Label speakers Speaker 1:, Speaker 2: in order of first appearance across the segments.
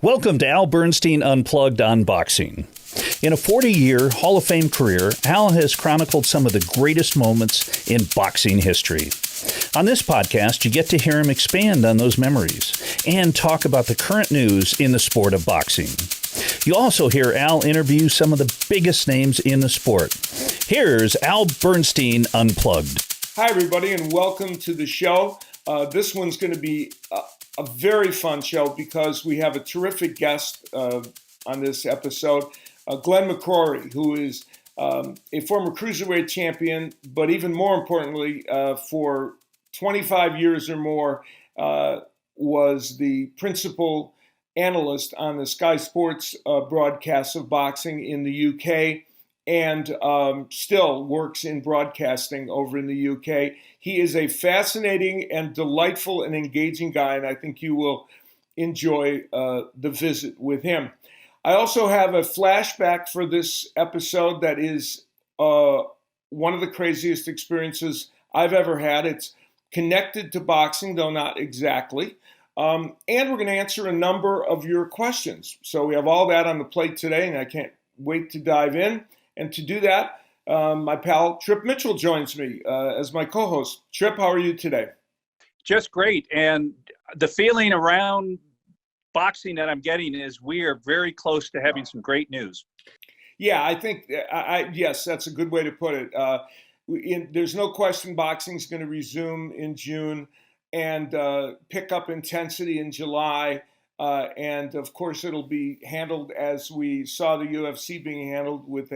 Speaker 1: Welcome to Al Bernstein Unplugged on Boxing. In a 40-year Hall of Fame career, Al has chronicled some of the greatest moments in boxing history. On this podcast, you get to hear him expand on those memories and talk about the current news in the sport of boxing. You'll also hear Al interview some of the biggest names in the sport. Here's Al Bernstein Unplugged.
Speaker 2: Hi, everybody, and welcome to the show. This one's going to be a very fun show because we have a terrific guest on this episode, Glenn McCrory, who is a former cruiserweight champion, but even more importantly, for 25 years or more, was the principal analyst on the Sky Sports broadcasts of boxing in the UK, and still works in broadcasting over in the UK. He is a fascinating and delightful and engaging guy, and I think you will enjoy the visit with him. I also have a flashback for this episode that is one of the craziest experiences I've ever had. It's connected to boxing, though not exactly. And we're going to answer a number of your questions. So we have all that on the plate today, and I can't wait to dive in. And to do that, my pal Trip Mitchell joins me as my co-host. Trip, how are you today?
Speaker 3: Just great. And the feeling around boxing that I'm getting is we are very close to having some great news.
Speaker 2: Yeah, I think, yes, that's a good way to put it. There's no question boxing's going to resume in June and pick up intensity in July. And of course, it'll be handled as we saw the UFC being handled with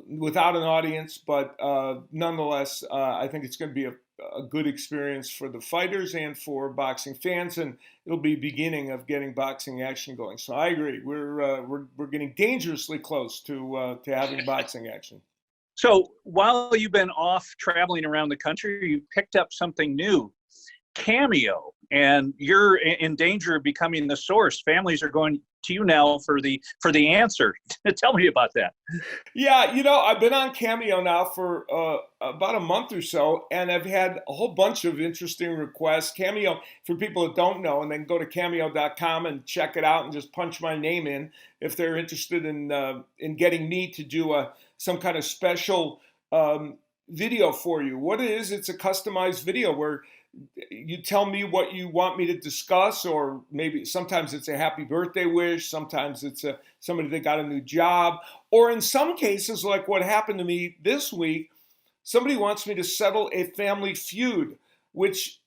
Speaker 2: without an audience. But nonetheless, I think it's going to be a good experience for the fighters and for boxing fans, and it'll be beginning of getting boxing action going. So I agree, we're getting dangerously close to having boxing action.
Speaker 3: So while you've been off traveling around the country, you picked up something new. Cameo, and you're in danger of becoming the source. Families are going to you now for the answer. Tell me about that.
Speaker 2: Yeah, I've been on Cameo now for about a month or so, and I've had a whole bunch of interesting requests. Cameo, for people that don't know, and they can go to cameo.com and check it out and just punch my name in if they're interested in getting me to do some kind of special video for you. What it is, it's a customized video where you tell me what you want me to discuss, or maybe sometimes it's a happy birthday wish, sometimes it's somebody that got a new job, or in some cases, like what happened to me this week, somebody wants me to settle a family feud, which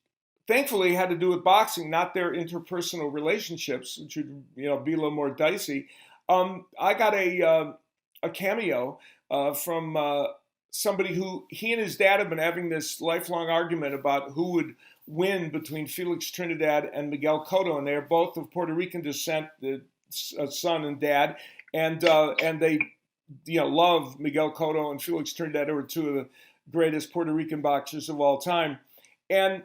Speaker 2: thankfully had to do with boxing, not their interpersonal relationships, which would be a little more dicey. I got a cameo from somebody who he and his dad have been having this lifelong argument about who would win between Felix Trinidad and Miguel Cotto, and they are both of Puerto Rican descent, the son and dad, and they love Miguel Cotto and Felix Trinidad, who are two of the greatest Puerto Rican boxers of all time. And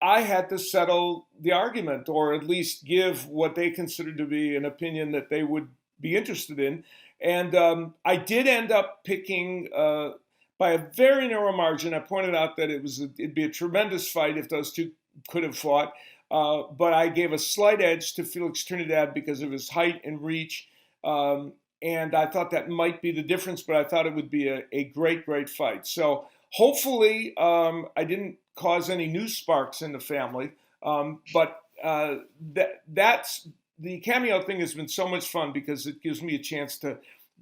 Speaker 2: I had to settle the argument, or at least give what they considered to be an opinion that they would be interested in. And I did end up picking by a very narrow margin. I pointed out that it'd be a tremendous fight if those two could have fought, but I gave a slight edge to Felix Trinidad because of his height and reach, and I thought that might be the difference, but I thought it would be a great, great fight. So hopefully I didn't cause any news sparks in the family, but that's the Cameo thing has been so much fun because it gives me a chance to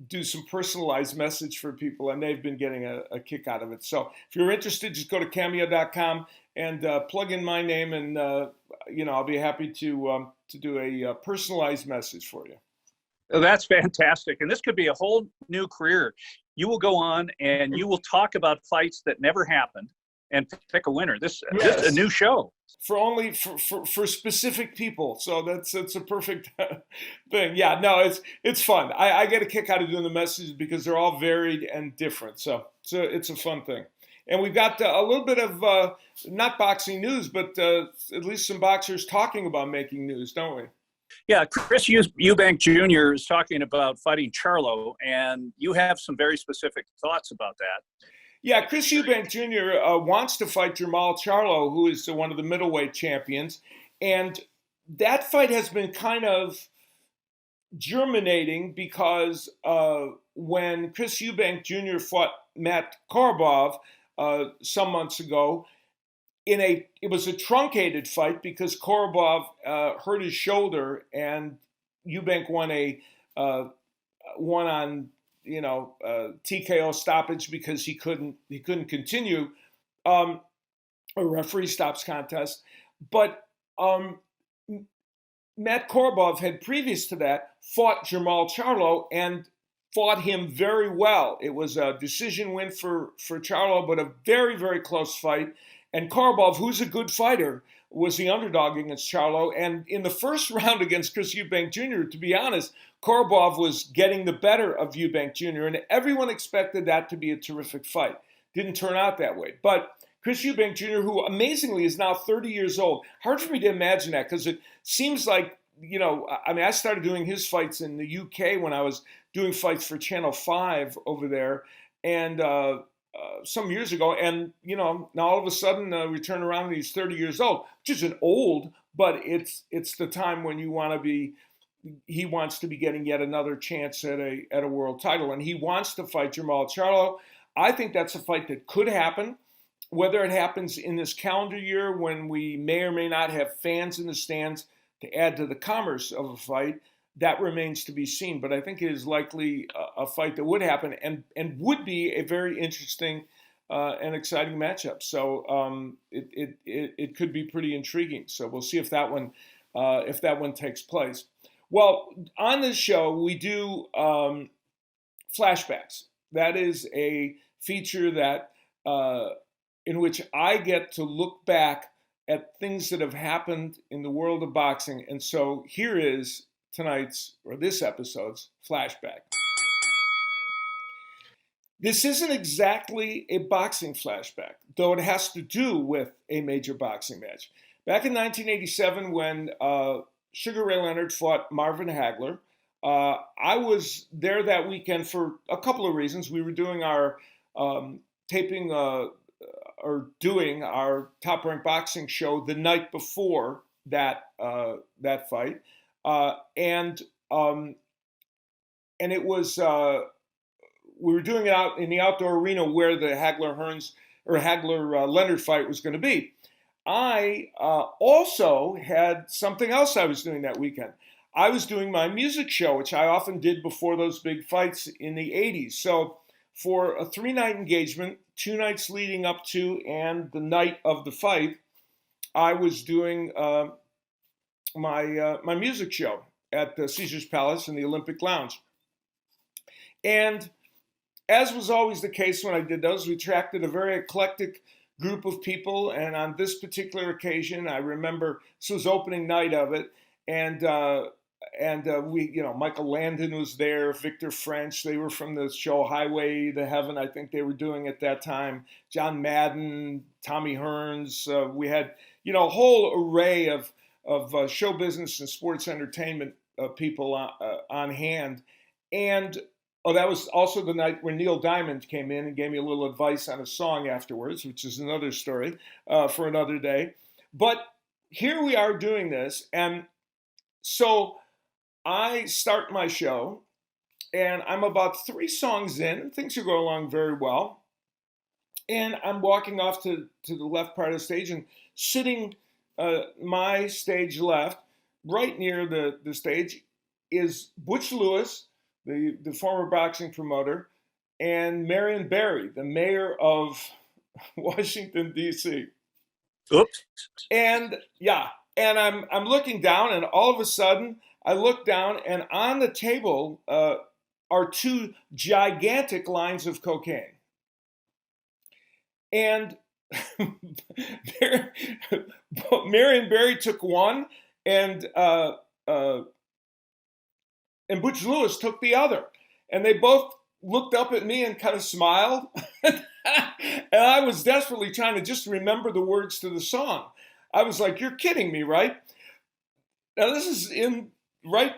Speaker 2: do some personalized message for people, and they've been getting a kick out of it. So if you're interested, just go to cameo.com and plug in my name, and I'll be happy to do a personalized message for you.
Speaker 3: That's fantastic, and this could be a whole new career. You will go on and you will talk about fights that never happened and pick a winner. This is a new show
Speaker 2: for specific people. So that's a perfect thing. Yeah, no, it's fun. I get a kick out of doing the messages because they're all varied and different. So it's a fun thing. And we've got a little bit of not boxing news, but at least some boxers talking about making news, don't we?
Speaker 3: Yeah, Chris Eubank Jr. is talking about fighting Charlo, and you have some very specific thoughts about that.
Speaker 2: Yeah, Chris Eubank Jr. Wants to fight Jermall Charlo, who is one of the middleweight champions. And that fight has been kind of germinating because when Chris Eubank Jr. fought Matt Korobov some months ago, it was a truncated fight because Korobov hurt his shoulder and Eubank won on TKO stoppage because he couldn't continue. A referee stops contest, but Matt Korobov had previous to that fought Jermall Charlo and fought him very well. It was a decision win for Charlo, but a very, very close fight. And Korobov, who's a good fighter, was the underdog against Charlo. And in the first round against Chris Eubank Jr., to be honest, Korobov was getting the better of Eubank Jr., and everyone expected that to be a terrific fight. Didn't turn out that way. But Chris Eubank Jr., who amazingly is now 30 years old, hard for me to imagine that because it seems like, I started doing his fights in the UK when I was doing fights for Channel 5 over there, and some years ago, and now all of a sudden we turn around and he's 30 years old, which isn't old, but it's the time when he wants to be getting yet another chance at a world title, and he wants to fight Jermall Charlo. I think that's a fight that could happen. Whether it happens in this calendar year when we may or may not have fans in the stands to add to the commerce of a fight, that remains to be seen. But I think it is likely a fight that would happen and would be a very interesting and exciting matchup. So it could be pretty intriguing. So we'll see if that one takes place. Well, on this show we do flashbacks. That is a feature that in which I get to look back at things that have happened in the world of boxing. And so here is this episode's flashback. This isn't exactly a boxing flashback, though it has to do with a major boxing match. Back in 1987, when Sugar Ray Leonard fought Marvin Hagler, I was there that weekend for a couple of reasons. We were doing our doing our Top Rank Boxing show the night before that fight, and it was we were doing it out in the outdoor arena where the Hagler Leonard fight was going to be. I also had something else I was doing that weekend. I was doing my music show, which I often did before those big fights in the 80s. So for a 3-night engagement, 2 nights leading up to and the night of the fight, I was doing my music show at the Caesar's Palace in the Olympic Lounge. And as was always the case when I did those, we attracted a very eclectic group of people. And on this particular occasion, I remember this was opening night of it, and we, Michael Landon was there, Victor French. They were from the show Highway to Heaven, I think they were doing at that time. John Madden, Tommy Hearns. We had, a whole array of show business and sports entertainment people on hand. And that was also the night when Neil Diamond came in and gave me a little advice on a song afterwards, which is another story for another day. But here we are doing this, and so I start my show, and I'm about 3 songs in, and things are going along very well. And I'm walking off to the left part of the stage, and sitting my stage left, right near the stage, is Butch Lewis, the former boxing promoter, and Marion Barry, the mayor of Washington, D.C.
Speaker 3: Oops.
Speaker 2: And I'm looking down, and all of a sudden, I look down, and on the table are 2 gigantic lines of cocaine. And Marion Barry took one, and Butch Lewis took the other. And they both looked up at me and kind of smiled. And I was desperately trying to just remember the words to the song. I was like, "You're kidding me, right?" Now this is in the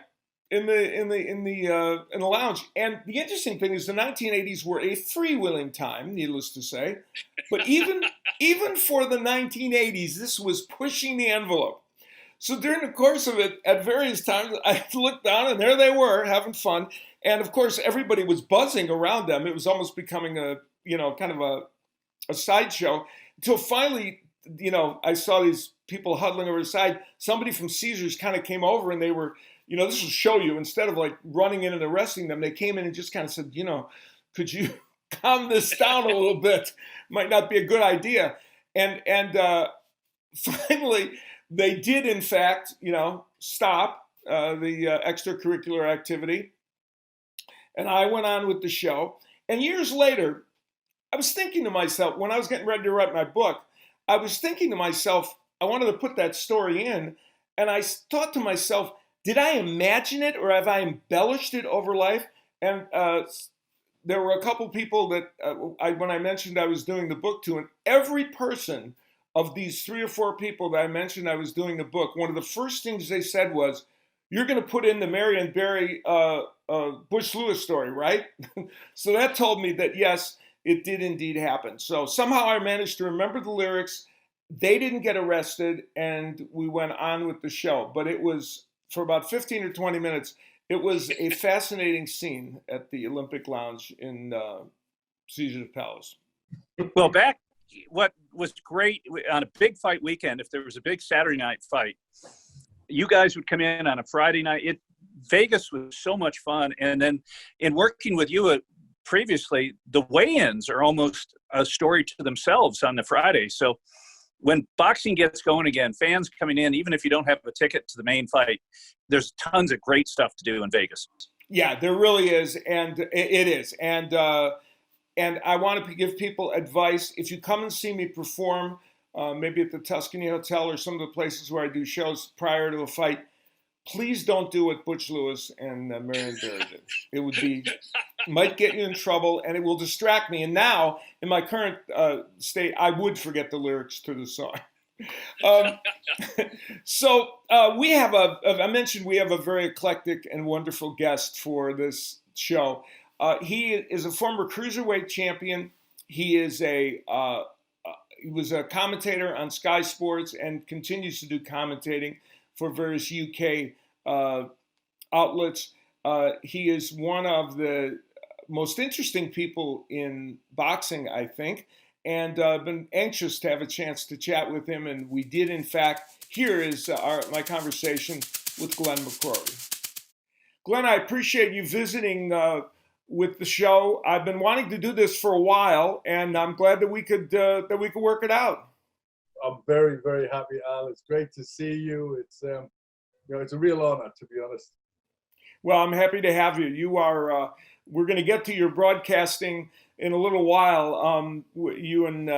Speaker 2: lounge. And the interesting thing is the 1980s were a freewheeling time, needless to say. But even for the 1980s, this was pushing the envelope. So during the course of it, at various times, I looked down and there they were having fun. And of course, everybody was buzzing around them. It was almost becoming a, kind of a sideshow until finally, I saw these people huddling over the side. Somebody from Caesars kind of came over and they were, this will show you, instead of like running in and arresting them, they came in and just kind of said, could you calm this down a little bit? Might not be a good idea. And finally, they did, in fact, stop the extracurricular activity. And I went on with the show. And years later, I was thinking to myself, when I was getting ready to write my book, I was thinking to myself, I wanted to put that story in. And I thought to myself, did I imagine it or have I embellished it over life? And there were a couple people that when I mentioned I was doing the book to, and every person of these 3 or 4 people that I mentioned I was doing the book, one of the first things they said was, you're going to put in the Marion Barry Butch Lewis story, right? So that told me that, yes, it did indeed happen. So somehow I managed to remember the lyrics. They didn't get arrested, and we went on with the show. But it was, for about 15 or 20 minutes, it was a fascinating scene at the Olympic Lounge in Caesars Palace.
Speaker 3: Well, what was great on a big fight weekend, if there was a big Saturday night fight, you guys would come in on a Friday night. Vegas was so much fun. And then in working with you previously, the weigh-ins are almost a story to themselves on the Friday. So when boxing gets going again, fans coming in, even if you don't have a ticket to the main fight, there's tons of great stuff to do in Vegas.
Speaker 2: Yeah, there really is. And it is. And I want to give people advice. If you come and see me perform, maybe at the Tuscany Hotel or some of the places where I do shows prior to a fight, please don't do what Butch Lewis and Marion Barry did. It might get you in trouble, and it will distract me. And now, in my current state, I would forget the lyrics to the song. So we have I mentioned we have a very eclectic and wonderful guest for this show. He is a former cruiserweight champion. He is he was a commentator on Sky Sports and continues to do commentating for various UK outlets. He is one of the most interesting people in boxing, I think, and I've been anxious to have a chance to chat with him, and we did, in fact. Here is my conversation with Glenn McCrory. Glenn, I appreciate you visiting with the show. I've been wanting to do this for a while, and I'm glad that we could work it out.
Speaker 4: I'm very, very happy, Al. It's great to see you. It's it's a real honor, to be honest.
Speaker 2: Well, I'm happy to have you. You are. We're going to get to your broadcasting in a little while. You and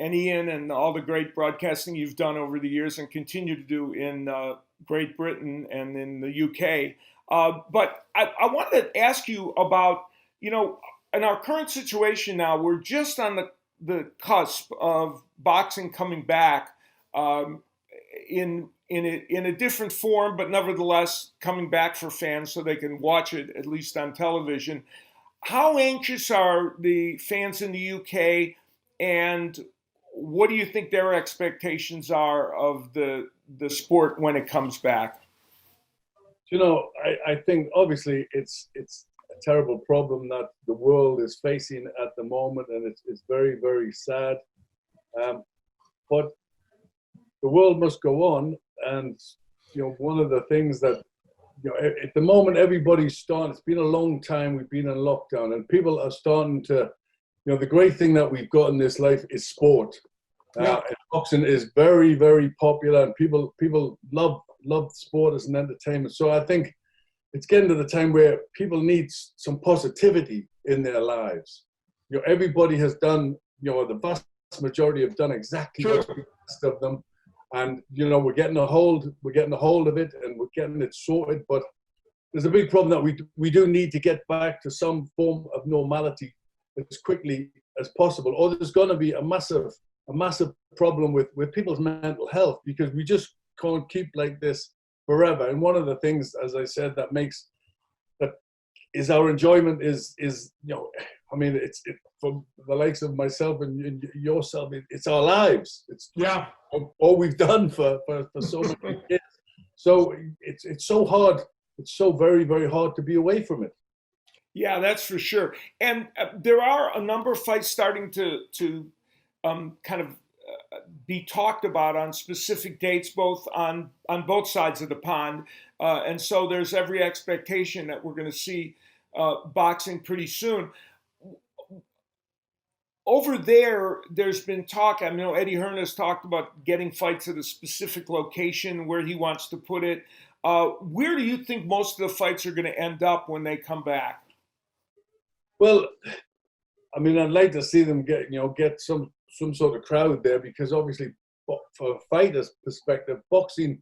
Speaker 2: Ian and all the great broadcasting you've done over the years and continue to do in Great Britain and in the UK. But I wanted to ask you about, in our current situation now, we're just on the cusp of boxing coming back in a different form, but nevertheless coming back for fans so they can watch it, at least on television. How anxious are the fans in the UK, and what do you think their expectations are of the sport when it comes back?
Speaker 4: I think obviously it's a terrible problem that the world is facing at the moment, and it's very, very sad. But the world must go on, and one of the things that at the moment everybody's starting. It's been a long time we've been in lockdown, and people are starting to. The great thing that we've got in this life is sport. And boxing is very, very popular, and people love sport as an entertainment. So I think it's getting to the time where people need some positivity in their lives. Everybody has done, the vast majority have done exactly what the rest of them. And, we're getting a hold of it, and we're getting it sorted. But there's a big problem that we do need to get back to some form of normality as quickly as possible. Or there's going to be a massive problem with people's mental health, because we just can't keep like this forever. And one of the things, as I said, that is our enjoyment is I mean, it's for the likes of myself and yourself, it's our lives. It's all we've done for so many years. So it's so hard. It's so very, very hard to be away from it.
Speaker 2: Yeah, that's for sure. And there are a number of fights starting to kind of be talked about on specific dates, both on both sides of the pond. And so there's every expectation that we're going to see boxing pretty soon. Over there, there's been talk. I know Eddie Hearn has talked about getting fights at a specific location where he wants to put it. Where do you think most of the fights are going to end up when they come back?
Speaker 4: Well, I mean, I'd like to see them get some sort of crowd there, because obviously, for a fighter's perspective, boxing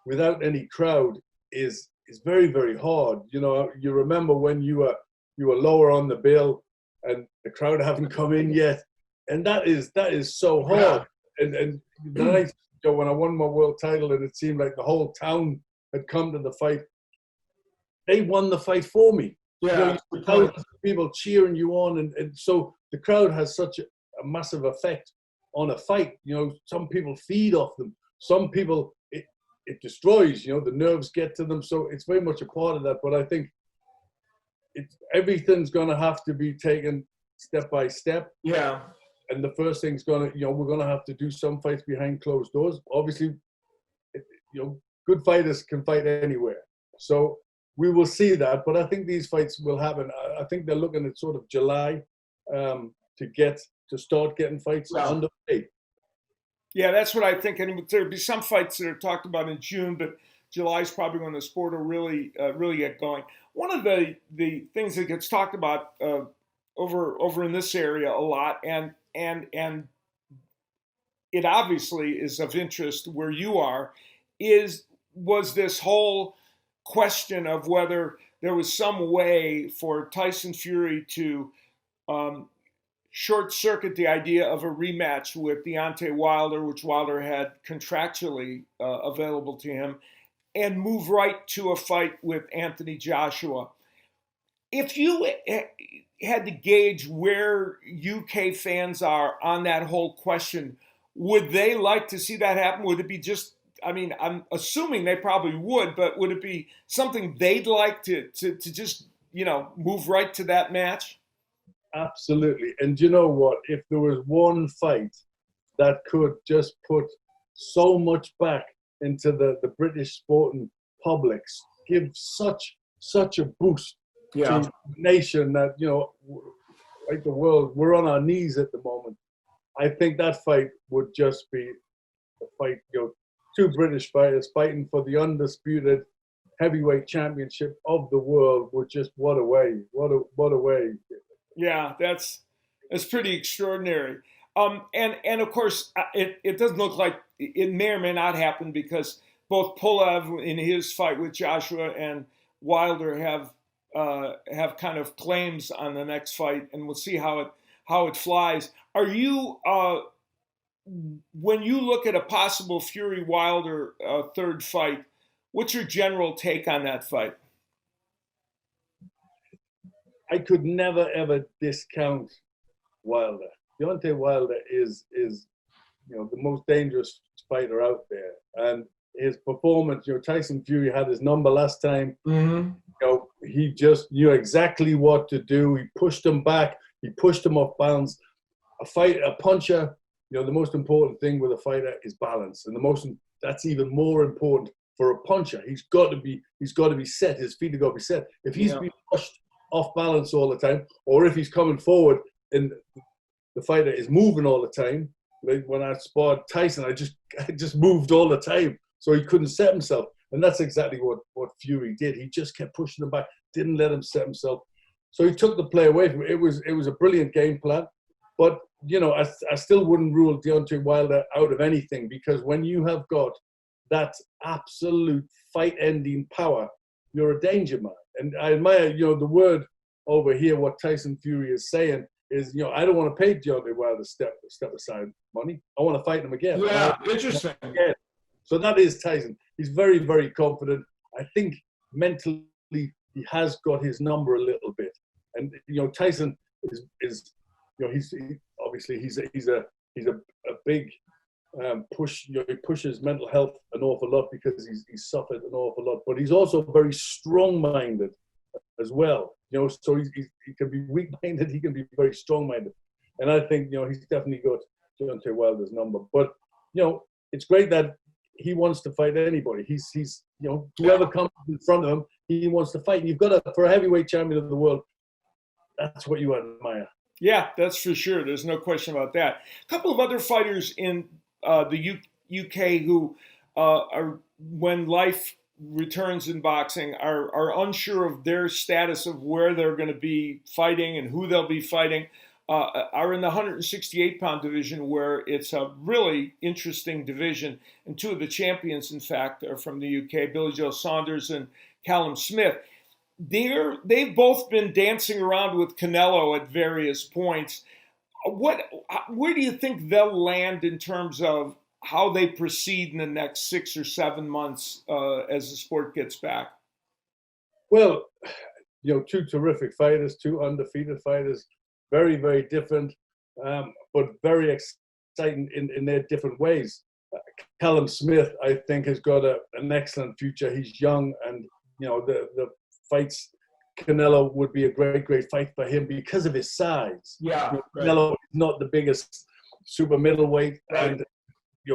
Speaker 4: without any crowd is very, very hard. You remember when you were lower on the bill and the crowd haven't come in yet, and that is so hard. Yeah. And the night when I won my world title, and it seemed like the whole town had come to the fight, they won the fight for me.
Speaker 5: Yeah,
Speaker 4: thousands of people cheering you on, and so the crowd has such a massive effect on a fight. Some people feed off them. Some people it destroys. The nerves get to them. So it's very much a part of that. But I think everything's going to have to be taken step by step.
Speaker 5: Yeah.
Speaker 4: And the first thing's we're going to have to do some fights behind closed doors. Obviously, good fighters can fight anywhere. So we will see that. But I think these fights will happen. I think they're looking at sort of July to start getting fights underway.
Speaker 2: Yeah, that's what I think. And there'll be some fights that are talked about in June, but July is probably when the sport will really get going. One of the things that gets talked about over in this area a lot, and it obviously is of interest where you are, was this whole question of whether there was some way for Tyson Fury to short circuit the idea of a rematch with Deontay Wilder, which Wilder had contractually available to him, and move right to a fight with Anthony Joshua. If you had to gauge where UK fans are on that whole question, would they like to see that happen? Would it be just, I'm assuming they probably would, but would it be something they'd like to just, move right to that match?
Speaker 4: Absolutely. And you know what? If there was one fight that could just put so much back into the British sporting publics, give such a boost to the nation that, like the world, we're on our knees at the moment. I think that fight would just be a fight, two British fighters fighting for the undisputed heavyweight championship of the world. Would just, what a way.
Speaker 2: Yeah, that's pretty extraordinary. And of course, it doesn't look like it may or may not happen, because both Pulev in his fight with Joshua and Wilder have kind of claims on the next fight, and we'll see how it flies. Are you when you look at a possible Fury Wilder third fight, what's your general take on that fight?
Speaker 4: I could never ever discount Wilder. Deontay Wilder is the most dangerous fighter out there, and his performance. Tyson Fury had his number last time.
Speaker 5: Mm-hmm.
Speaker 4: He just knew exactly what to do. He pushed him back. He pushed him off balance. A puncher. The most important thing with a fighter is balance, and that's even more important for a puncher. He's got to be set. His feet have got to be set. If he's being pushed off balance all the time, or if he's coming forward and the fighter is moving all the time. Like when I sparred Tyson, I just moved all the time, so he couldn't set himself. And that's exactly what Fury did. He just kept pushing him back, didn't let him set himself. So he took the play away from him. It was a brilliant game plan. But, I still wouldn't rule Deontay Wilder out of anything, because when you have got that absolute fight-ending power, you're a danger man. And I admire, the word over here, what Tyson Fury is saying is, I don't want to pay Deontay Wilder step aside money. I want to fight him again.
Speaker 5: Yeah, interesting.
Speaker 4: Again. So that is Tyson. He's very, very confident. I think mentally he has got his number a little bit. And, Tyson obviously he's a big push. He pushes mental health an awful lot because he's suffered an awful lot, but he's also very strong-minded as well. So he can be weak-minded, he can be very strong-minded, and I think he's definitely got Deontay Wilder's number. But it's great that he wants to fight anybody. He's whoever comes in front of him, he wants to fight. And you've got for a heavyweight champion of the world, that's what you admire.
Speaker 2: Yeah, that's for sure. There's no question about that. A couple of other fighters in the UK who are, when life returns in boxing, are unsure of their status of where they're going to be fighting and who they'll be fighting, are in the 168-pound division, where it's a really interesting division. And two of the champions, in fact, are from the UK, Billy Joe Saunders and Callum Smith. They've both been dancing around with Canelo at various points. Where do you think they'll land in terms of how they proceed in the next 6 or 7 months as the sport gets back?
Speaker 4: Well, two terrific fighters, two undefeated fighters, very, very different, but very exciting in their different ways. Callum Smith, I think, has got an excellent future. He's young, and the fights, Canelo would be a great, great fight for him because of his size.
Speaker 2: Yeah,
Speaker 4: Canelo is not the biggest super middleweight, right. And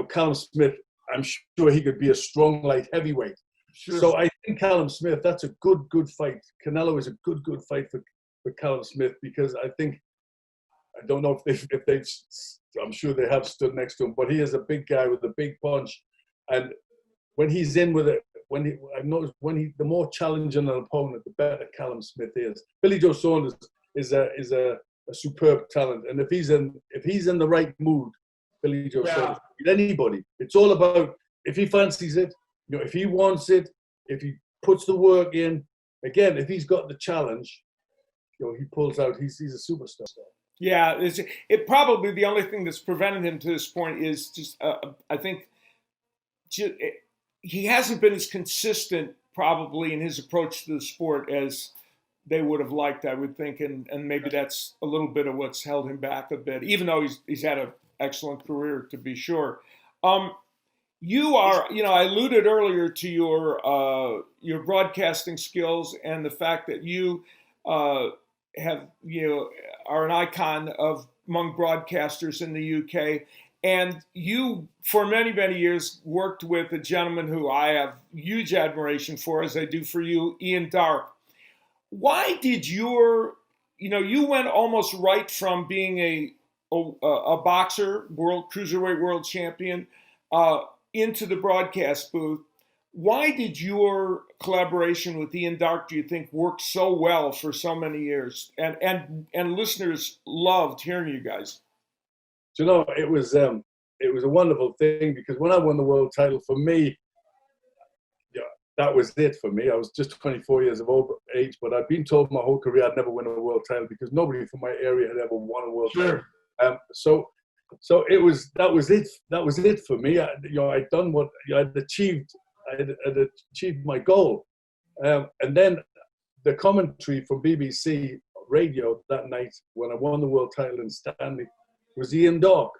Speaker 4: Callum Smith, I'm sure he could be a strong light heavyweight. Sure. So I think Callum Smith, that's a good fight. Canelo is a good fight for Callum Smith, because I don't know if they've, I'm sure they have stood next to him, but he is a big guy with a big punch, and when he's in with it, I've noticed the more challenging an opponent, the better Callum Smith is. Billy Joe Saunders is a superb talent, and if he's in the right mood, Billy Joe Saunders can beat anybody. It's all about if he fancies it, if he wants it, if he puts the work in. Again, if he's got the challenge, he pulls out. He's a superstar.
Speaker 2: Yeah, it probably the only thing that's prevented him to this point is just I think he hasn't been as consistent probably in his approach to the sport as they would have liked, I would think, and maybe that's a little bit of what's held him back a bit, even though he's had an excellent career, to be sure. You are, I alluded earlier to your broadcasting skills and the fact that you are an icon among broadcasters in the UK. And you, for many, many years, worked with a gentleman who I have huge admiration for, as I do for you, Ian Darke. Why did you went almost right from being a boxer, cruiserweight world champion, into the broadcast booth. Why did your collaboration with Ian Darke, do you think, work so well for so many years? And listeners loved hearing you guys.
Speaker 4: It was a wonderful thing, because when I won the world title, for me, that was it for me. I was just 24 years of age, but I'd been told my whole career I'd never win a world title because nobody from my area had ever won a world title. So that was it for me. I'd done what I'd achieved. I'd achieved my goal, and then the commentary from BBC Radio that night when I won the world title in Stanley was Ian Darke,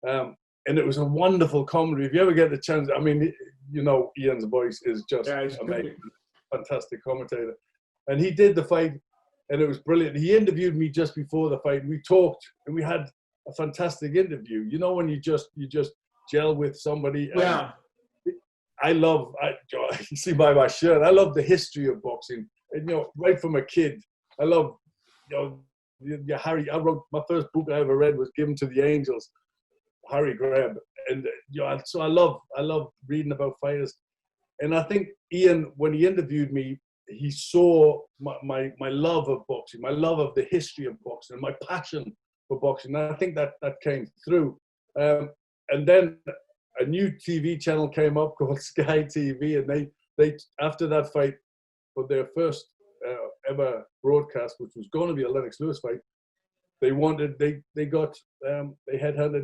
Speaker 4: and it was a wonderful commentary. If you ever get the chance, I mean, Ian's voice is just amazing, fantastic commentator, and he did the fight, and it was brilliant. He interviewed me just before the fight. We talked, and we had a fantastic interview. When you just gel with somebody.
Speaker 2: Yeah.
Speaker 4: You see by my shirt, I love the history of boxing. And, right from a kid, I love, Harry. I wrote my first book I ever read was Given to the Angels, Harry Graham, and so I love reading about fighters. And I think Ian, when he interviewed me, he saw my love of boxing, my love of the history of boxing, my passion for boxing. And I think that came through. And then a new TV channel came up called Sky TV, and they after that fight, for their first ever broadcast, which was going to be a Lennox Lewis fight, they headhunted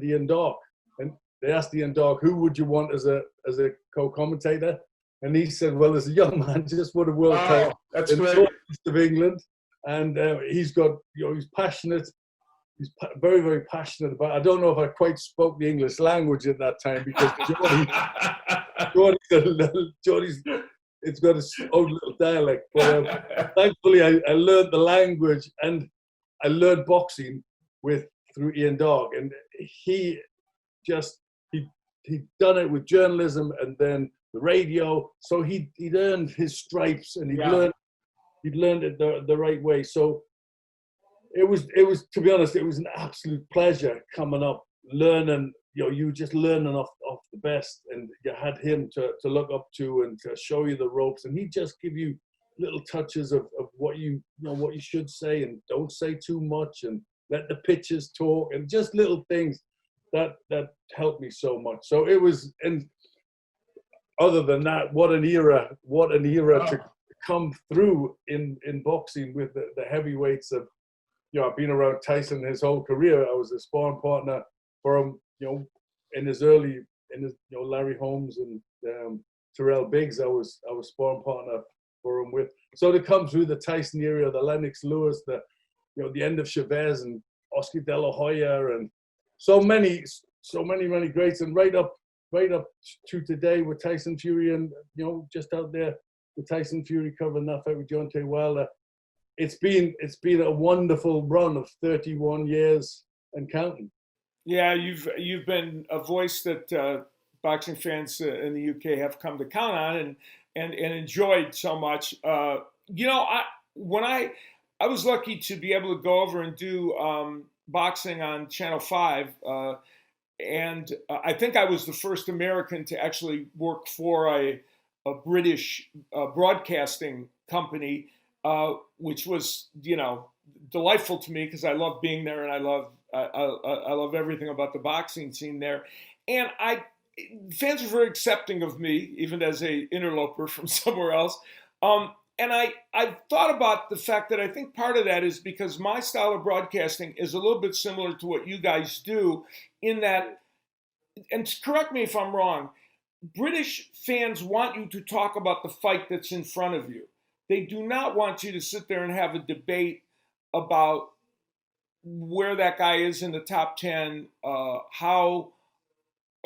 Speaker 4: Ian Darke, and they asked Ian Darke, who would you want as a co-commentator? And he said, well, there's a young man just won a world title in the north of England, and he's got, he's passionate, very, very passionate about. I don't know if I quite spoke the English language at that time because Geordie's it's got its own little dialect. But thankfully, I learned the language and I learned boxing through Ian Dog, and he'd done it with journalism and then the radio. So he'd earned his stripes and he'd learned it the right way. So it was, to be honest, it was an absolute pleasure coming up, learning, you were just learning off the best, and you had him to look up to and to show you the ropes, and he'd just give you little touches of what what you should say and don't say too much, and let the pitchers talk, and just little things that helped me so much. So it was, and other than that, what an era to come through in boxing with the heavyweights of, I've been around Tyson his whole career. I was a sparring partner for him, in his Larry Holmes and Terrell Biggs. I was sparring partner for him with. So to come through the Tyson era, the Lennox Lewis, the end of Chavez and Oscar De La Hoya, and so many greats, and right up to today with Tyson Fury, and just out there with Tyson Fury covering that fight with Deontay Wilder. It's been a wonderful run of 31 years and counting.
Speaker 2: Yeah, you've been a voice that boxing fans in the UK have come to count on and enjoyed so much. I was lucky to be able to go over and do boxing on Channel 5, and I think I was the first American to actually work for a British broadcasting company. Which was, delightful to me because I love being there and I love everything about the boxing scene there. And fans were very accepting of me, even as a interloper from somewhere else. And I thought about the fact that I think part of that is because my style of broadcasting is a little bit similar to what you guys do, in that, and correct me if I'm wrong, British fans want you to talk about the fight that's in front of you. They do not want you to sit there and have a debate about where that guy is in the top 10, how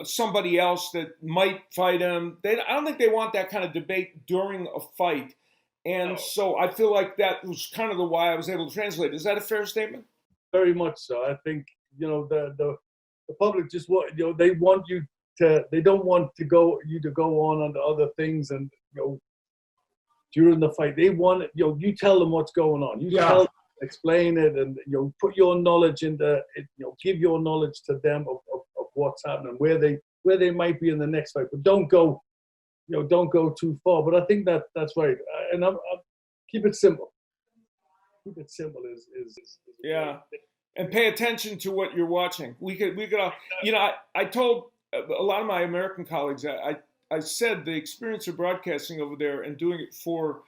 Speaker 2: somebody else that might fight him. I don't think they want that kind of debate during a fight. And so I feel like that was kind of the why I was able to translate. Is that a fair statement?
Speaker 4: Very much so. I think, the public just want, they want you to, they don't want you to go on to other things, and, during the fight, they want it, you tell them what's going on. You tell them, explain it, and put your knowledge into it. Give your knowledge to them of what's happening, where they might be in the next fight. But don't go too far. But I think that's right. And I'll keep it simple. Keep it simple is
Speaker 2: yeah. And pay attention to what you're watching. We could I told a lot of my American colleagues, I said the experience of broadcasting over there and doing it for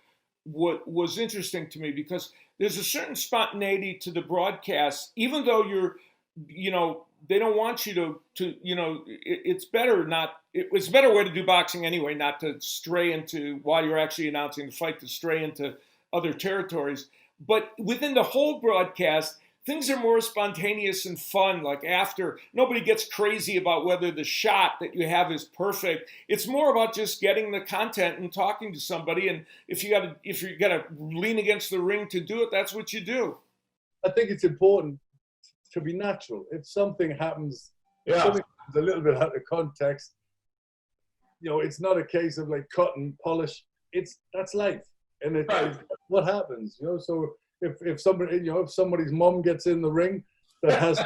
Speaker 2: what was interesting to me, because there's a certain spontaneity to the broadcast, even though they don't want you to it's better not, it's a better way to do boxing anyway, not to stray into, while you're actually announcing the fight, to stray into other territories. But within the whole broadcast, things are more spontaneous and fun. Like after, nobody gets crazy about whether the shot that you have is perfect. It's more about just getting the content and talking to somebody. And if you gotta lean against the ring to do it, that's what you do.
Speaker 4: I think it's important to be natural. If something happens, something happens a little bit out of context, it's not a case of like cut and polish. That's life, and it's what happens. So. If somebody, if somebody's mom gets in the ring that has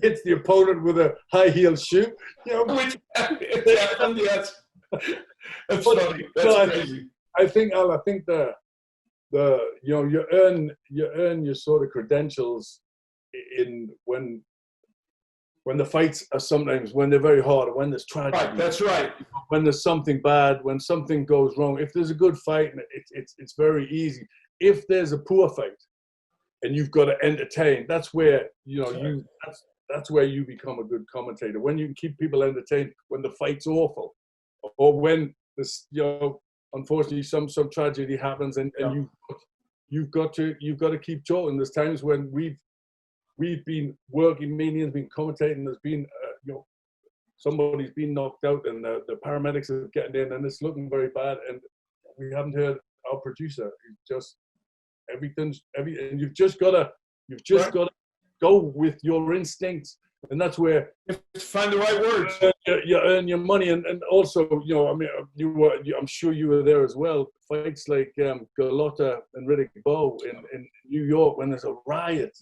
Speaker 4: hits the opponent with a high heel shoe,
Speaker 5: Which, that's funny. That's funny. That's crazy.
Speaker 4: I think you earn your sort of credentials in when the fights are sometimes, when they're very hard, when there's tragedy.
Speaker 5: Right, that's right.
Speaker 4: When there's something bad, when something goes wrong. If there's a good fight, it's very easy. If there's a poor fight and you've got to entertain, that's where that's where you become a good commentator. When you can keep people entertained when the fight's awful, or when this unfortunately some tragedy happens, and you've got to keep talking. There's times when we've we've been working, Ian's been commentating, there's been, somebody's been knocked out and the paramedics are getting in and it's looking very bad. And we haven't heard our producer. He's just, everything, and you've just got to go with your instincts. And that's where
Speaker 5: find the right words.
Speaker 4: You earn your money, and also, I mean, I'm sure you were there as well. Fights like Galota and Riddick Bowe in New York when there's a riot.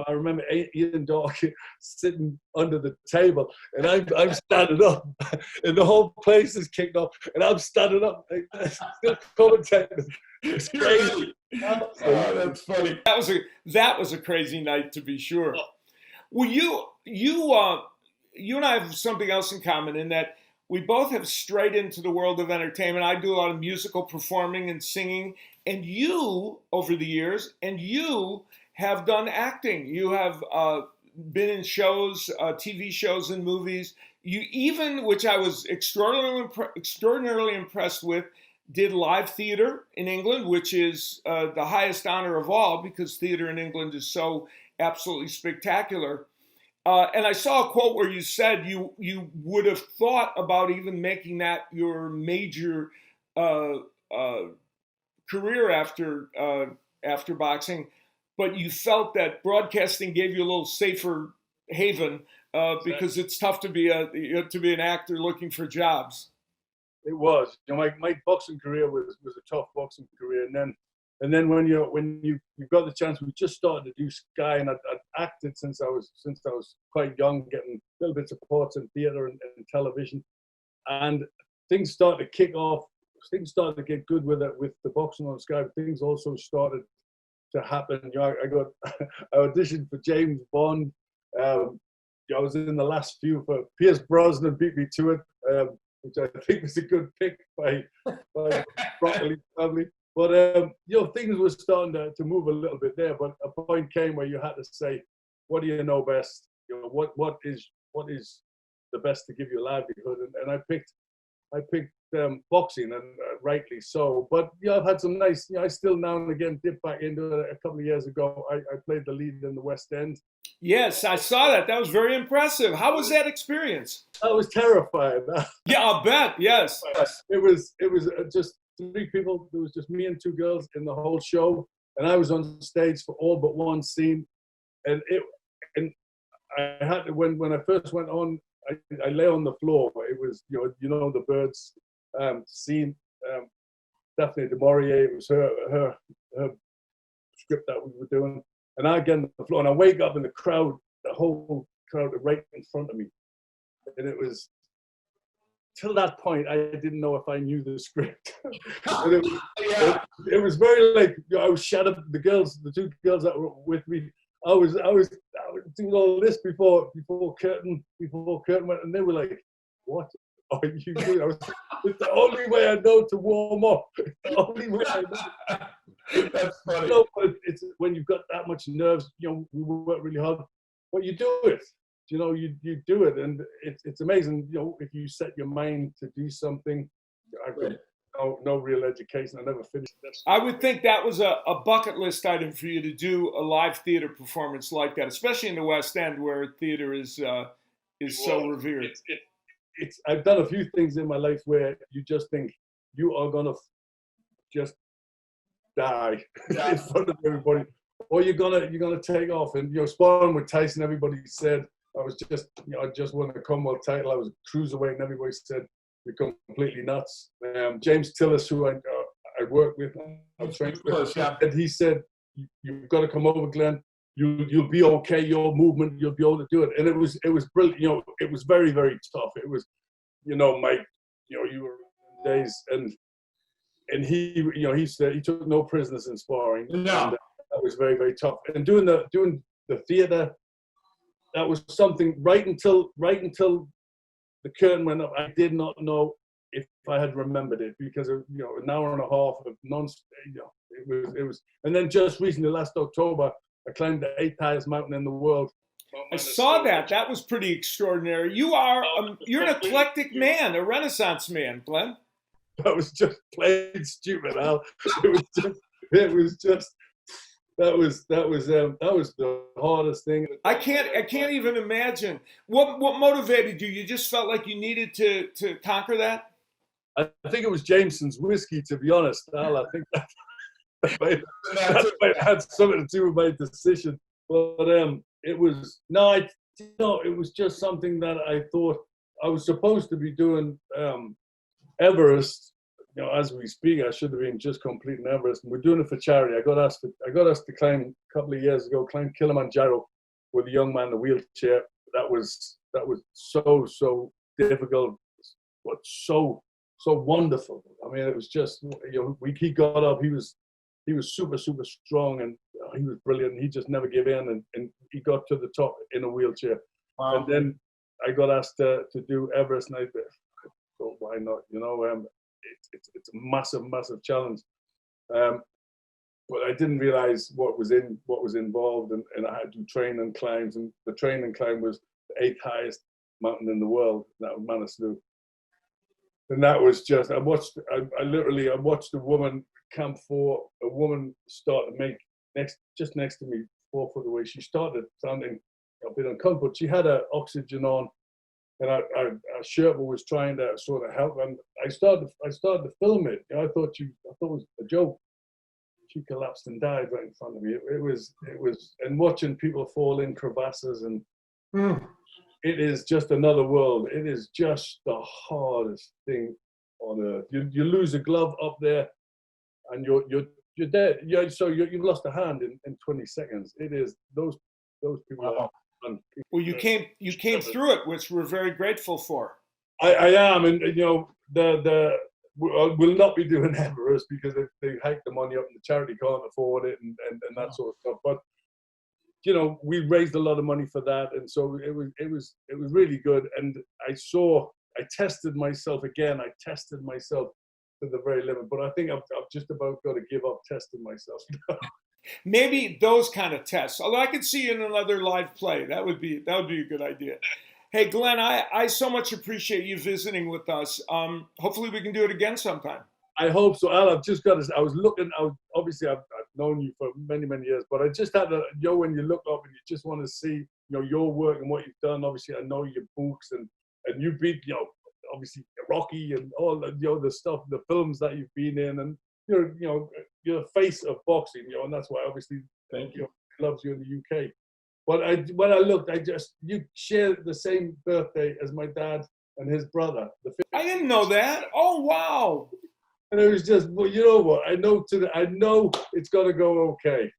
Speaker 4: I remember Ian Dawkins sitting under the table, and I'm standing up, and the whole place is kicked off, and I'm standing up, still commentating. It's crazy.
Speaker 5: Oh, that's funny.
Speaker 2: That was a crazy night, to be sure. Well, you and I have something else in common in that we both have strayed into the world of entertainment. I do a lot of musical performing and singing, and you, over the years, and you have done acting. You have been in shows, TV shows and movies. You even, which I was extraordinarily impressed with, did live theater in England, which is the highest honor of all because theater in England is so absolutely spectacalar. And I saw a quote where you said you would have thought about even making that your major career after boxing, but you felt that broadcasting gave you a little safer haven because it's tough to be an actor looking for jobs.
Speaker 4: It was. My boxing career was a tough boxing career, and then when you got the chance, we just started to do Sky, and I'd acted since I was quite young, getting little bits of parts in theatre and television, and things started to kick off. Things started to get good with the boxing on Sky. Things also started to happen. I auditioned for James Bond. I was in the last few for Pierce Brosnan, beat me to it, which I think was a good pick by Broccoli family. But things were starting to move a little bit there. But a point came where you had to say, "What do you know best? What is the best to give you a livelihood?" And I picked boxing, and rightly so. But I've had some nice. I still now and again dip back into it. A couple of years ago, I played the lead in the West End.
Speaker 2: Yes, I saw that. That was very impressive. How was that experience?
Speaker 4: I was terrified.
Speaker 2: Yeah, I'll bet. Yes.
Speaker 4: It was just 3 people. There was just me and 2 girls in the whole show, and I was on stage for all but one scene. And I had to, when I first went on, I lay on the floor. It was the birds scene. Daphne du Maurier. It was her script that we were doing. And I get on the floor, and I wake up in the crowd, the whole crowd right in front of me. And it was, till that point, I didn't know if I knew the script. It was very like, I was shouting at the 2 girls that were with me. I was doing all this before curtain went, and they were like, "What are you doing?" It's the only way I know to warm up. It's the only way I know.
Speaker 5: That's funny.
Speaker 4: But it's when you've got that much nerves, we work really hard, but you do it. You do it, and it's amazing. If you set your mind to do something. I've got no real education. I never finished this.
Speaker 2: I would think that was a bucket list item for you to do a live theater performance like that, especially in the West End where theater is so revered.
Speaker 4: I've done a few things in my life where you just think you are gonna just die in front of everybody, or you're gonna take off. And sparring with Tyson, everybody said I just won a Commonwealth title. I was a cruiserweight, and everybody said you're completely nuts. James Tillis, who I worked with, I trained with, and he said, "You've got to come over, Glenn. You'll be okay. Your movement, you'll be able to do it." And it was brilliant. It was very, very tough. It was, Mike, you were days, and he said he took no prisoners in sparring.
Speaker 5: No,
Speaker 4: and that was very, very tough. And doing the theater, that was something right until the curtain went up. I did not know if I had remembered it because of an hour and a half of it was. And then just recently, last October, I climbed the 8th highest mountain in the world.
Speaker 2: I saw that. That was pretty extraordinary. You're an eclectic man, a Renaissance man, Glenn.
Speaker 4: That was just plain stupid, Al. It was just that was the hardest thing.
Speaker 2: I can't even imagine. What motivated you? You just felt like you needed to conquer that?
Speaker 4: I think it was Jameson's whiskey, to be honest, Al. I think that might have had something to do with my decision. But it was it was just something that I thought I was supposed to be doing Everest. You know, as we speak, I should have been just completing Everest, and we're doing it for charity. I got asked to climb a couple of years ago, climb Kilimanjaro with a young man in a wheelchair. That was so difficult, but so wonderful. I mean, it was just, you know, he got up. He was super strong, and he was brilliant. He just never gave in, and he got to the top in a wheelchair.
Speaker 2: Wow.
Speaker 4: And then I got asked to do Everest, and I thought, why not? You know, it's a massive challenge. But I didn't realize what was involved, and I had to train and climbs, and the training climb was the 8th highest mountain in the world. That was Manaslu. And that was just, I watched a woman, Camp 4, a woman start to make just next to me, 4 foot away. She started sounding a bit uncomfortable. She had her oxygen on, and our Sherpa was trying to sort of help. And I started to film it. You know, I thought it was a joke. She collapsed and died right in front of me. It was, and watching people fall in crevasses, and it is just another world. It is just the hardest thing on earth. You lose a glove up there, and you're dead. Yeah, so you've lost a hand in 20 seconds. It is those people.
Speaker 2: Wow. Well, you came through it, which we're very grateful for.
Speaker 4: I am, and you know, we'll not be doing Everest because they hike the money up, and the charity can't afford it, and that sort of stuff. But you know, we raised a lot of money for that, and so it was really good. And I tested myself again. I tested myself to the very limit. But I think I've just about got to give up testing myself.
Speaker 2: Maybe those kind of tests. Although I could see you in another live play. That would be a good idea. Hey, Glenn, I so much appreciate you visiting with us. Hopefully we can do it again sometime.
Speaker 4: I hope so. Al, obviously I've known you for many years, but I just had when you look up and you just want to see, you know, your work and what you've done. Obviously I know your books, and you beat, you know, obviously Rocky and all the, you know, the stuff, the films that you've been in, and you're the face of boxing, you know, and that's why obviously loves you in the UK. But when I looked, you share the same birthday as my dad and his brother.
Speaker 2: I didn't know that. Oh wow!
Speaker 4: And it was just, well, you know what? I know it's gonna go okay.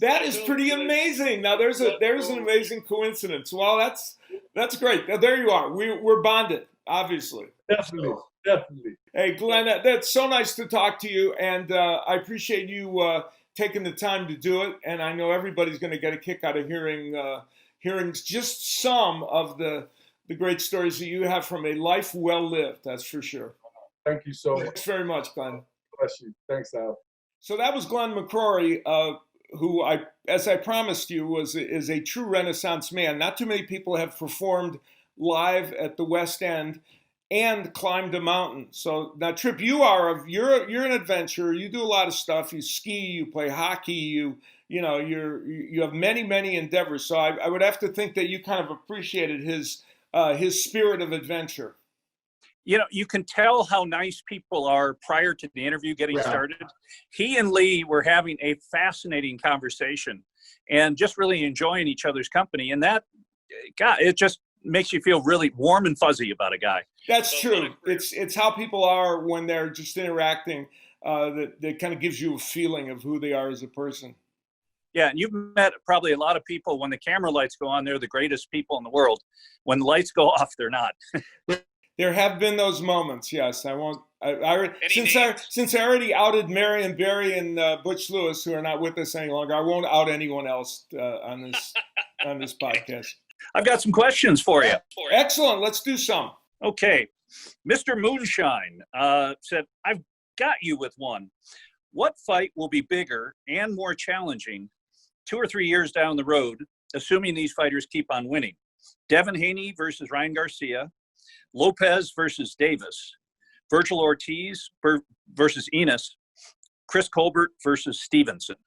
Speaker 2: That is pretty amazing. Now there's an amazing coincidence. Well, that's great. Now, there you are. We're bonded, obviously.
Speaker 4: Definitely.
Speaker 2: Hey, Glenn, that's so nice to talk to you, and I appreciate you taking the time to do it. And I know everybody's going to get a kick out of hearing just some of the great stories that you have from a life well lived. That's for sure.
Speaker 4: Thank you so much.
Speaker 2: Thanks very much, Glenn.
Speaker 4: Bless you. Thanks, Al.
Speaker 2: So that was Glenn McCrory, who as I promised you, is a true Renaissance man. Not too many people have performed live at the West End and climbed a mountain. So now, Trip, you're an adventurer. You do a lot of stuff. You ski, you play hockey, you have many endeavors. So I would have to think that you kind of appreciated his spirit of adventure.
Speaker 3: You know, you can tell how nice people are prior to the interview getting started. He and Lee were having a fascinating conversation and just really enjoying each other's company. And that, God, it just makes you feel really warm and fuzzy about a guy.
Speaker 2: That's true. It's how people are when they're just interacting that kind of gives you a feeling of who they are as a person.
Speaker 3: Yeah, and you've met probably a lot of people when the camera lights go on, they're the greatest people in the world. When the lights go off, they're not.
Speaker 2: There have been those moments, yes. I won't. Since I already outed Marion Barry and Butch Lewis, who are not with us any longer, I won't out anyone else on this podcast.
Speaker 3: I've got some questions for you.
Speaker 2: Excellent. Let's do some.
Speaker 3: Okay. Mr. Moonshine said, I've got you with one. What fight will be bigger and more challenging 2 or 3 years down the road, assuming these fighters keep on winning? Devin Haney versus Ryan Garcia, Lopez versus Davis, Virgil Ortiz versus Enos, Chris Colbert versus Stevenson.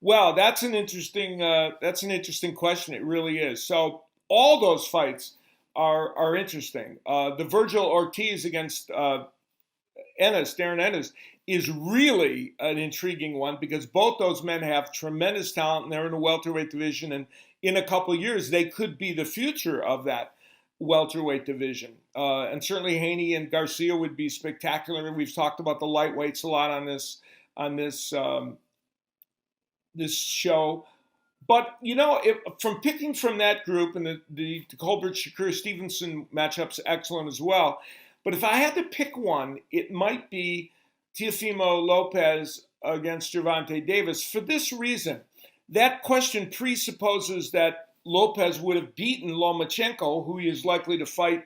Speaker 2: Well, that's an interesting question. It really is. So all those fights are interesting. The Virgil Ortiz against Darren Ennis, is really an intriguing one because both those men have tremendous talent and they're in the welterweight division. And in a couple of years, they could be the future of that welterweight division. And certainly Haney and Garcia would be spectacular. We've talked about the lightweights a lot on this show. But, from picking from that group, and the Colbert Shakur Stevenson matchup's excellent as well. But if I had to pick one, it might be Teofimo Lopez against Gervonta Davis. For this reason, that question presupposes that Lopez would have beaten Lomachenko, who he is likely to fight.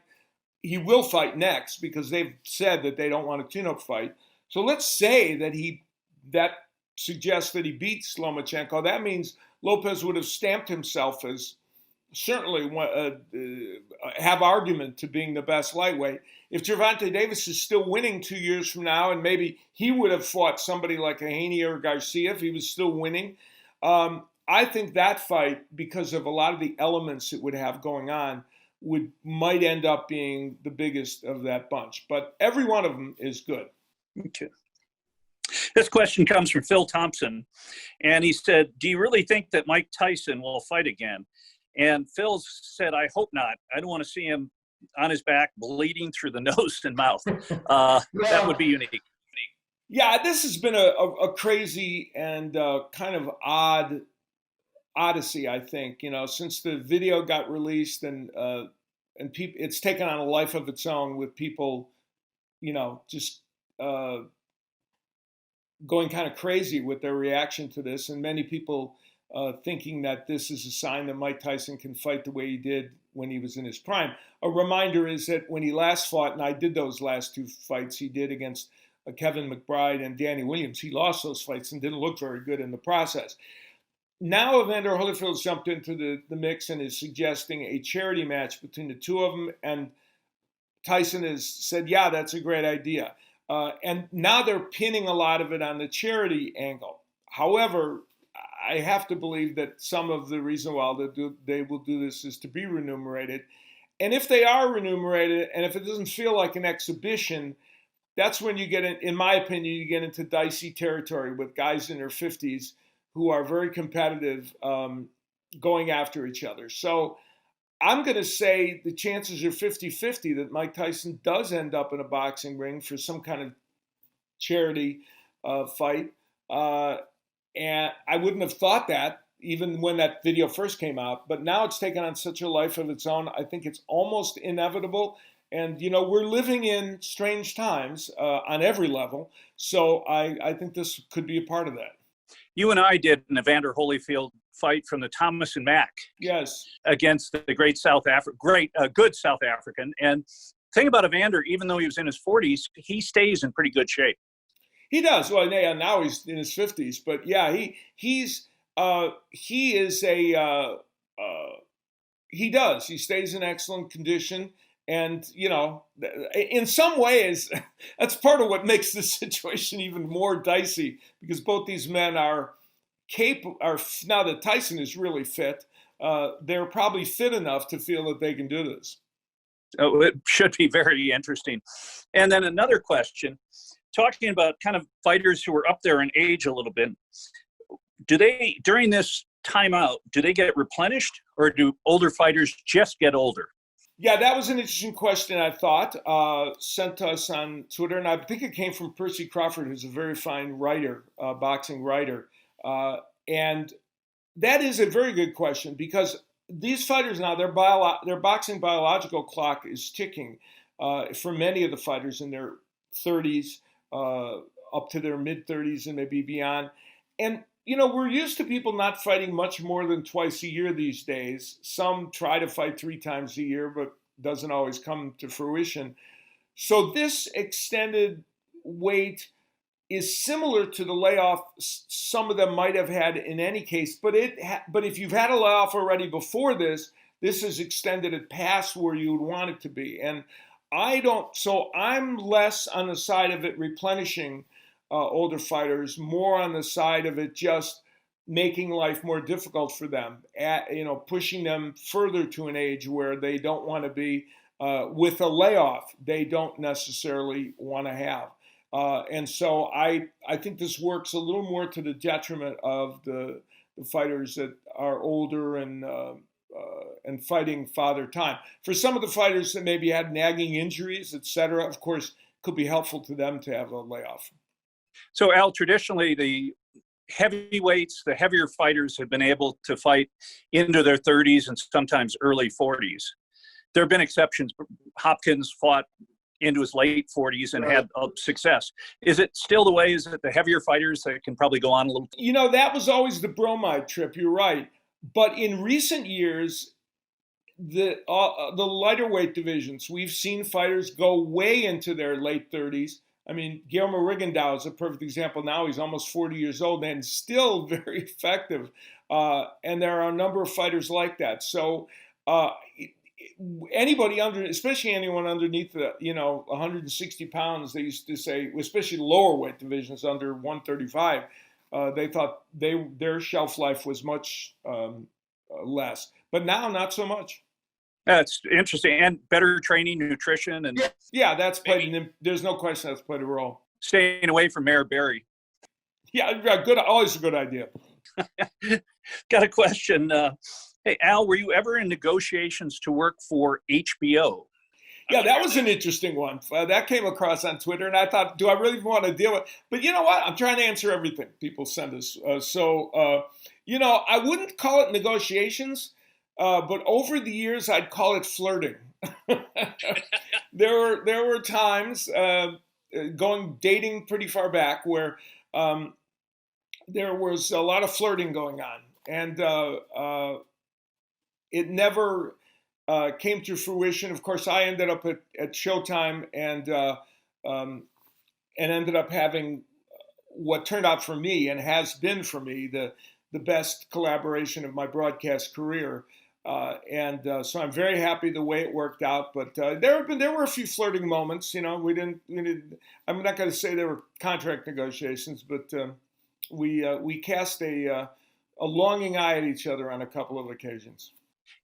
Speaker 2: He will fight next because they've said that they don't want a tune-up fight. So let's say that suggests that he beats Lomachenko. That means Lopez would have stamped himself as certainly have argument to being the best lightweight. If Gervonta Davis is still winning 2 years from now, and maybe he would have fought somebody like a Haney or Garcia if he was still winning, I think that fight, because of a lot of the elements it would have going on, might end up being the biggest of that bunch. But every one of them is good.
Speaker 3: Okay. This question comes from Phil Thompson, and he said, do you really think that Mike Tyson will fight again? And Phil said, I hope not. I don't want to see him on his back bleeding through the nose and mouth. That would be unique.
Speaker 2: Yeah, this has been a crazy and kind of odd odyssey, I think, since the video got released and people, it's taken on a life of its own with people, just going kind of crazy with their reaction to this, and many people thinking that this is a sign that Mike Tyson can fight the way he did when he was in his prime. A reminder is that when he last fought, and I did those last two fights he did against Kevin McBride and Danny Williams, he lost those fights and didn't look very good in the process. Now Evander Holyfield's jumped into the mix and is suggesting a charity match between the two of them, and Tyson has said, yeah, that's a great idea. And now they're pinning a lot of it on the charity angle. However, I have to believe that some of the reason why they will do this is to be remunerated. And if they are remunerated, and if it doesn't feel like an exhibition, that's when you get, in my opinion, you get into dicey territory with guys in their 50s who are very competitive, going after each other. So I'm going to say the chances are 50-50 that Mike Tyson does end up in a boxing ring for some kind of charity fight. And I wouldn't have thought that even when that video first came out. But now it's taken on such a life of its own. I think it's almost inevitable. And, we're living in strange times on every level. So I think this could be a part of that.
Speaker 3: You and I did an Evander Holyfield fight from the Thomas and Mack.
Speaker 2: Yes.
Speaker 3: Against the good South African. And thing about Evander, even though he was in his 40s, he stays in pretty good shape.
Speaker 2: He does. Well, yeah, now he's in his 50s, but yeah, he does. He stays in excellent condition. And, in some ways, that's part of what makes this situation even more dicey, because both these men are now that Tyson is really fit, they're probably fit enough to feel that they can do this.
Speaker 3: Oh, it should be very interesting. And then another question, talking about kind of fighters who are up there in age a little bit, do they, during this timeout, do they get replenished, or do older fighters just get older?
Speaker 2: Yeah, that was an interesting question, I thought, sent to us on Twitter. And I think it came from Percy Crawford, who's a very fine writer, boxing writer. And that is a very good question, because these fighters now, their boxing biological clock is ticking for many of the fighters in their 30s, up to their mid-30s and maybe beyond. And we're used to people not fighting much more than twice a year these days. Some try to fight 3 times a year, but doesn't always come to fruition. So this extended wait is similar to the layoff some of them might have had in any case. But if you've had a layoff already before this has extended it past where you would want it to be. And so I'm less on the side of it replenishing older fighters, more on the side of it just making life more difficult for them, pushing them further to an age where they don't want to be with a layoff they don't necessarily want to have. And so I think this works a little more to the detriment of the fighters that are older and fighting Father Time. For some of the fighters that maybe had nagging injuries, et cetera, of course, could be helpful to them to have a layoff.
Speaker 3: So, Al, traditionally, the heavyweights, the heavier fighters have been able to fight into their 30s and sometimes early 40s. There have been exceptions. Hopkins fought into his late 40s and had success. Is it still the way? Is it the heavier fighters that can probably go on a little?
Speaker 2: That was always the bromide trip. You're right. But in recent years, the lighter weight divisions, we've seen fighters go way into their late 30s. I mean, Guillermo Rigondeaux is a perfect example now. He's almost 40 years old and still very effective. And there are a number of fighters like that. So anybody especially anyone underneath the 160 pounds, they used to say, especially lower weight divisions under 135, they thought their shelf life was much less. But now, not so much.
Speaker 3: That's interesting. And better training, nutrition, and
Speaker 2: that's played. There's no question that's played a role.
Speaker 3: Staying away from Mayor Barry.
Speaker 2: Yeah, good. Always a good idea.
Speaker 3: Got a question. Hey, Al, were you ever in negotiations to work for HBO?
Speaker 2: Yeah, that was an interesting one. That came across on Twitter, and I thought, do I really want to deal with it? But you know what? I'm trying to answer everything people send us. I wouldn't call it negotiations, but over the years, I'd call it flirting. There were times dating pretty far back where there was a lot of flirting going on, and it never came to fruition. Of course, I ended up at Showtime and ended up having what turned out for me and has been for me the best collaboration of my broadcast career. So I'm very happy the way it worked out. But there were a few flirting moments. We didn't. I'm not going to say there were contract negotiations, but we cast a longing eye at each other on a couple of occasions.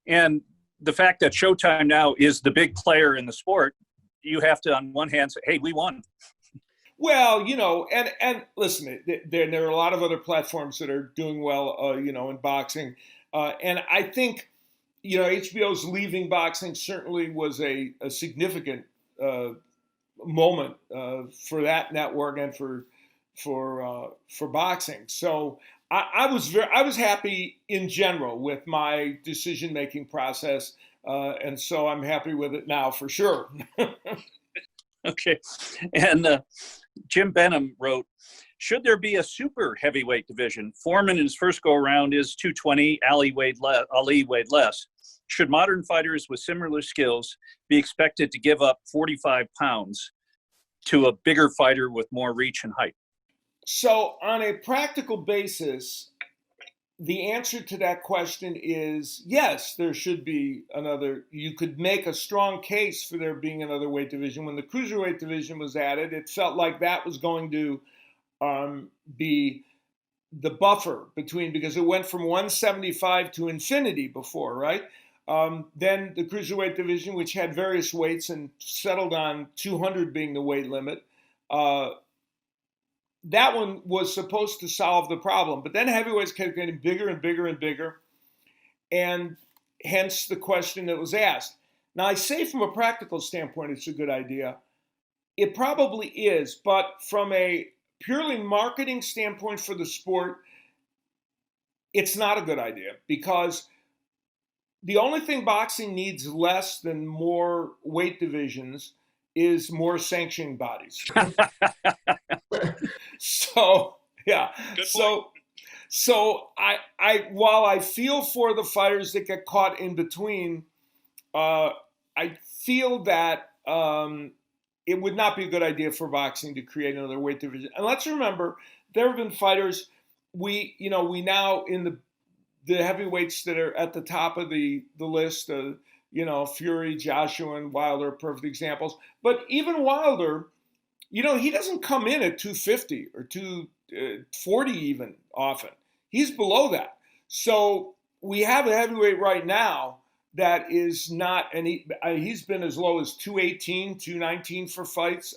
Speaker 3: And the fact that Showtime now is the big player in the sport, you have to, on one hand, say, hey, we won.
Speaker 2: Well, and listen, there are a lot of other platforms that are doing well, in boxing. And I think, HBO's leaving boxing certainly was a significant moment for that network and for boxing. So I was happy in general with my decision-making process, and so I'm happy with it now for sure.
Speaker 3: Okay. And Jim Benham wrote, should there be a super heavyweight division? Foreman in his first go-around is 220, Ali weighed less. Should modern fighters with similar skills be expected to give up 45 pounds to a bigger fighter with more reach and height?
Speaker 2: So on a practical basis, the answer to that question is yes, there should be another. You could make a strong case for there being another weight division. When the cruiserweight division was added, it felt like that was going to be the buffer because it went from 175 to infinity before, right? Then the cruiserweight division, which had various weights and settled on 200 being the weight limit, that one was supposed to solve the problem. But then heavyweights kept getting bigger and bigger and bigger, and hence the question that was asked. Now, I say from a practical standpoint, it's a good idea. It probably is, but from a purely marketing standpoint for the sport, it's not a good idea because the only thing boxing needs less than more weight divisions is more sanctioning bodies. So, yeah. So I while I feel for the fighters that get caught in between, I feel that it would not be a good idea for boxing to create another weight division. And let's remember, there have been fighters, we now in the heavyweights that are at the top of the list, Fury, Joshua, and Wilder are perfect examples. But even Wilder, he doesn't come in at 250 or 240 even often. He's below that. So we have a heavyweight right now that is not, and he's been as low as 218, 219 for fights.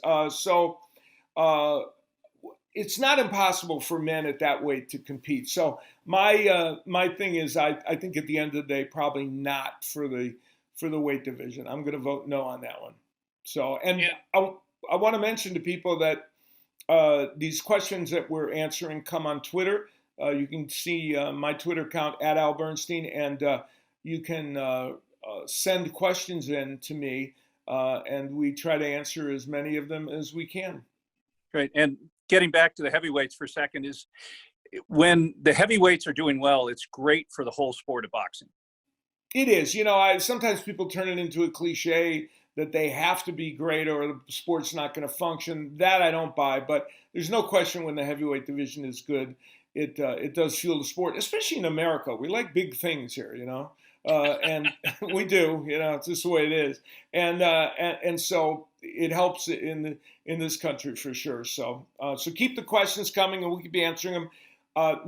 Speaker 2: It's not impossible for men at that weight to compete. So my thing is, I think at the end of the day, probably not for the weight division. I'm going to vote no on that one. So, and yeah. I want to mention to people that these questions that we're answering come on Twitter. You can see my Twitter account at Al Bernstein, and you can send questions in to me, and we try to answer as many of them as we can.
Speaker 3: Great. And getting back to the heavyweights for a second, is when the heavyweights are doing well, it's great for the whole sport of boxing.
Speaker 2: It is. Sometimes people turn it into a cliche that they have to be great or the sport's not going to function. That I don't buy, but there's no question when the heavyweight division is good, it does fuel the sport, especially in America. We like big things here, and we do, it's just the way it is. And so it helps in this country for sure. So keep the questions coming and we could be answering them. Our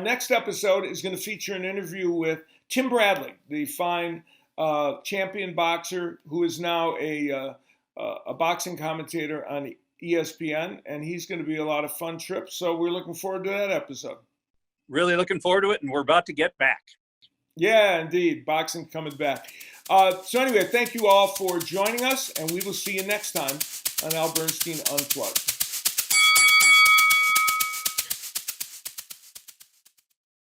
Speaker 2: next episode is going to feature an interview with Tim Bradley, the fine champion boxer who is now a boxing commentator on ESPN, and he's going to be a lot of fun trip. So we're looking forward to that episode. Really looking forward to it, and we're about to get back. Yeah, indeed. Boxing coming back. So anyway, thank you all for joining us, and we will see you next time on Al Bernstein Unplugged.